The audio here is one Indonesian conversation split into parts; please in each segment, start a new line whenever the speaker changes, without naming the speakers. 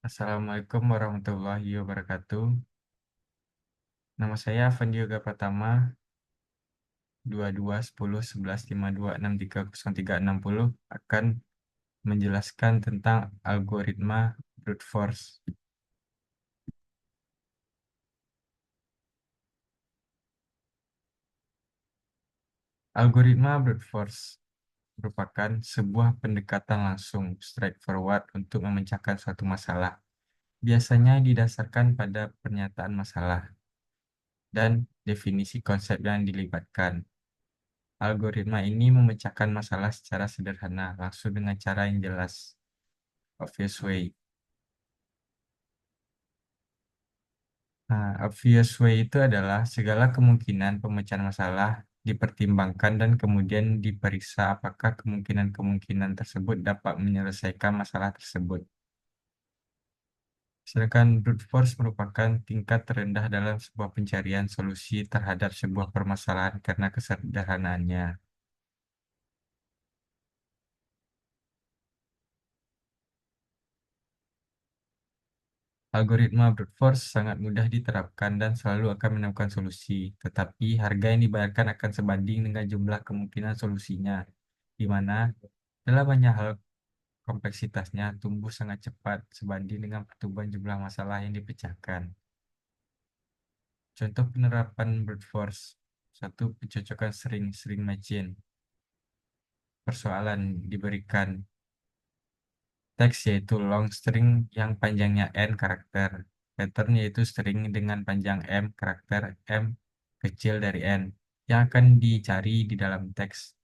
Assalamualaikum warahmatullahi wabarakatuh. Nama saya Fandi Yoga Pratama, 22 10 11 52 63 030 akan menjelaskan tentang algoritma brute force. Algoritma brute force merupakan sebuah pendekatan langsung straightforward untuk memecahkan suatu masalah. Biasanya didasarkan pada pernyataan masalah dan definisi konsep yang dilibatkan. Algoritma ini memecahkan masalah secara sederhana, langsung dengan cara yang jelas, obvious way. Nah, obvious way itu adalah segala kemungkinan pemecahan masalah dipertimbangkan dan kemudian diperiksa apakah kemungkinan-kemungkinan tersebut dapat menyelesaikan masalah tersebut. Sedangkan brute force merupakan tingkat terendah dalam sebuah pencarian solusi terhadap sebuah permasalahan karena kesederhanaannya. Algoritma brute force sangat mudah diterapkan dan selalu akan menemukan solusi, tetapi harga yang dibayarkan akan sebanding dengan jumlah kemungkinan solusinya, di mana dalam banyak hal kompleksitasnya tumbuh sangat cepat sebanding dengan pertumbuhan jumlah masalah yang dipecahkan. Contoh penerapan brute force. Satu, pencocokan string machine. Persoalan diberikan teks yaitu long string yang panjangnya n karakter. Pattern yaitu string dengan panjang m karakter m kecil dari n yang akan dicari di dalam teks.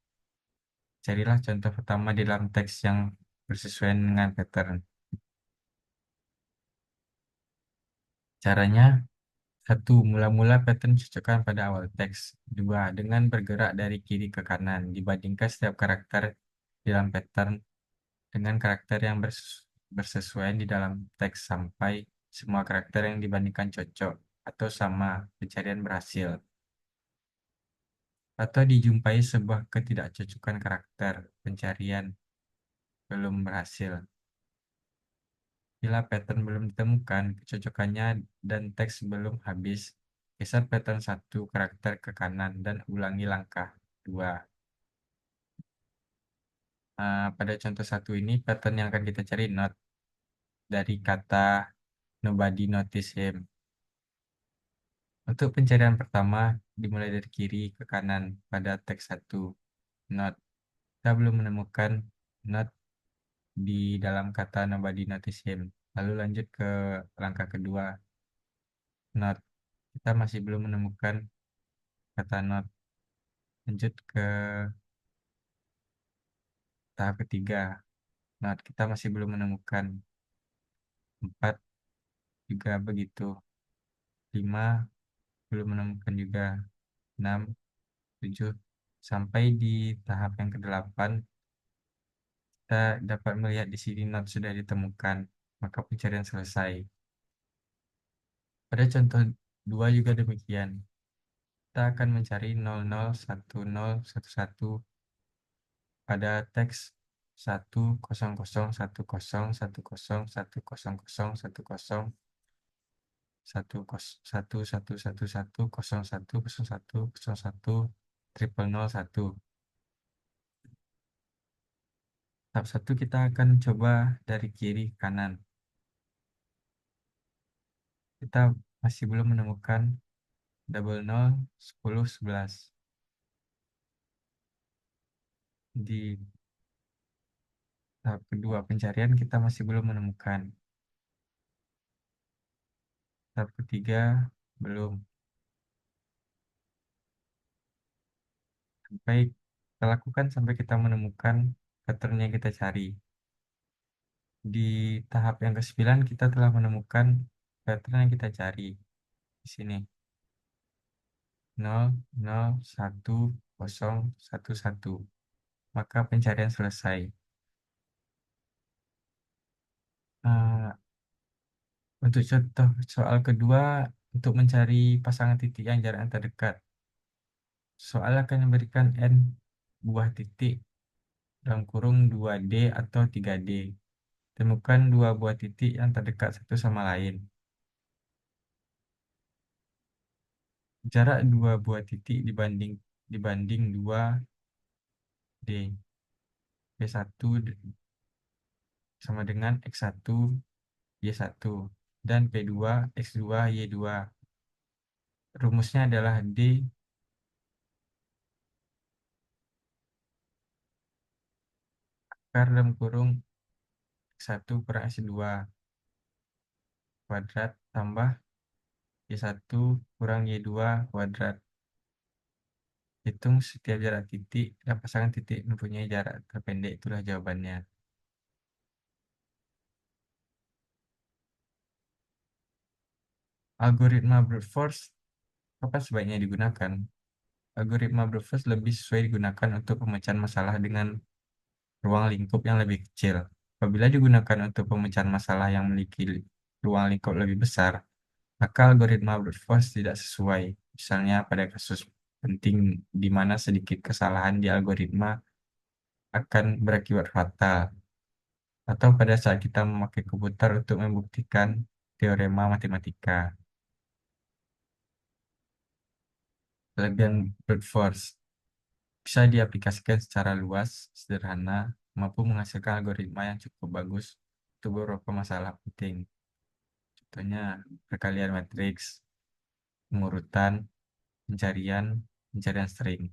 Carilah contoh pertama di dalam teks yang bersesuaian dengan pattern. Caranya, satu, mula-mula pattern cocokkan pada awal teks. Dua, dengan bergerak dari kiri ke kanan, dibandingkan setiap karakter di dalam pattern dengan karakter yang bersesuaian di dalam teks sampai semua karakter yang dibandingkan cocok atau sama, pencarian berhasil. Atau dijumpai sebuah ketidakcocokan karakter, pencarian belum berhasil. Bila pattern belum ditemukan, kecocokannya dan teks belum habis, geser pattern satu karakter ke kanan dan ulangi langkah 2. Pada contoh satu ini, pattern yang akan kita cari not dari kata nobody notice him. Untuk pencarian pertama, dimulai dari kiri ke kanan pada teks satu, not. Kita belum menemukan not di dalam kata nobody notice him. Lalu lanjut ke langkah kedua, not. Kita masih belum menemukan kata not. Lanjut ke tahap ketiga, not. Kita masih belum menemukan. 4 juga begitu. 5 belum menemukan juga. 6, 7, sampai di tahap yang ke-8 kita dapat melihat di sini not sudah ditemukan, maka pencarian selesai. Pada contoh 2 juga demikian. Kita akan mencari 001011 pada teks 10010101010101111111111010101010001. Tahap 1 kita akan coba dari kiri ke kanan. Kita masih belum menemukan 001011. Di tahap kedua pencarian kita masih belum menemukan. Tahap ketiga belum. Sampai kita lakukan sampai kita menemukan pattern yang kita cari. Di tahap yang ke-9 kita telah menemukan pattern yang kita cari. Di sini 001011. Maka pencarian selesai. Nah, untuk contoh soal kedua, untuk mencari pasangan titik yang jaraknya terdekat, soal akan memberikan n buah titik dalam kurung 2D atau 3D. Temukan dua buah titik yang terdekat satu sama lain. Jarak dua buah titik dibanding 2D. P1 sama dengan X1 Y1 dan P2 X2 Y2. Rumusnya adalah D akar dalam kurung X1 kurang X2 kuadrat tambah Y1 kurang Y2 kuadrat. Hitung setiap jarak titik dan pasangan titik mempunyai jarak terpendek. Itulah jawabannya. Algoritma brute force kapan sebaiknya digunakan? Algoritma brute force lebih sesuai digunakan untuk pemecahan masalah dengan ruang lingkup yang lebih kecil. Apabila digunakan untuk pemecahan masalah yang memiliki ruang lingkup lebih besar, maka algoritma brute force tidak sesuai. Misalnya pada kasus penting di mana sedikit kesalahan di algoritma akan berakibat fatal, atau pada saat kita memakai komputer untuk membuktikan teorema matematika. Kelebihan brute force bisa diaplikasikan secara luas, sederhana, mampu menghasilkan algoritma yang cukup bagus untuk beberapa masalah penting. Contohnya perkalian matriks, pengurutan, pencarian, pencarian string.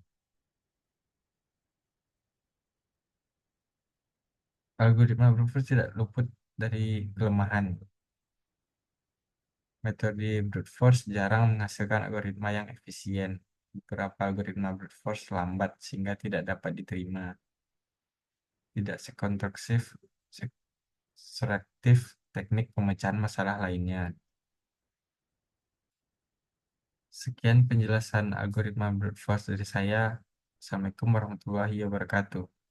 Algoritma brute force tidak luput dari kelemahan. Metode brute force jarang menghasilkan algoritma yang efisien. Beberapa algoritma brute force lambat sehingga tidak dapat diterima. Tidak sekonstruksi serektif teknik pemecahan masalah lainnya. Sekian penjelasan algoritma brute force dari saya. Assalamualaikum warahmatullahi wabarakatuh.